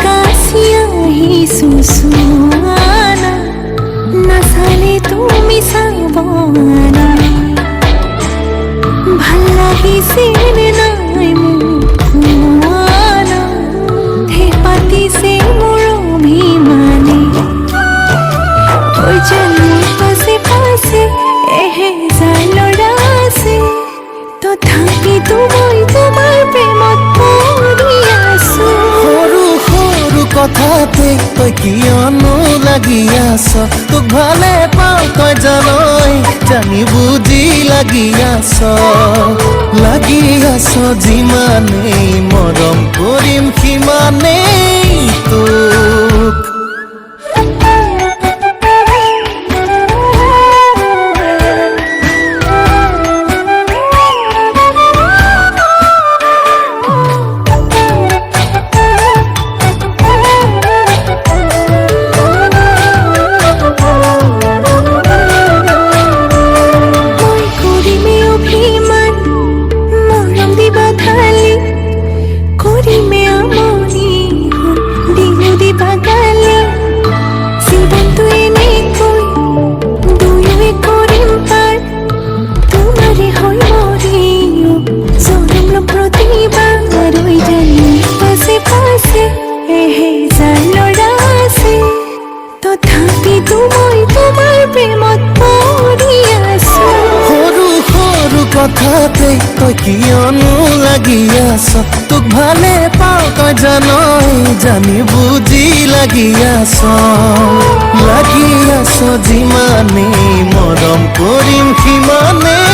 কাছি আহিছো চোৱানা নাচালে তুমি চাবানা ভাল লাগিছে নে নাই মোক কোৱানা ঢেৰ পাতিছে মোৰ অভিমানে ঐ জানো পাছে পাছে এহেজাৰ ল'ৰা আছে তথাপিতো মই তোমাৰ প্ৰেমত পৰি আছো সৰু সৰু কথাতে তই কিয়নো লাগি আছ তোক ভালে পাওঁ তই জানই জানি বুজি লাগি আছ যিমানেই মৰম কৰিম সিমানেই তোক তথাপিতো মই তোমাৰ প্ৰেমত পৰি আছো সৰু সৰু কথাতে তই কিয়নো লাগি আছ তোক ভালে পাওঁ তই জানই জানি বুজি লাগি আছ যিমানেই মৰম কৰিম সিমানেই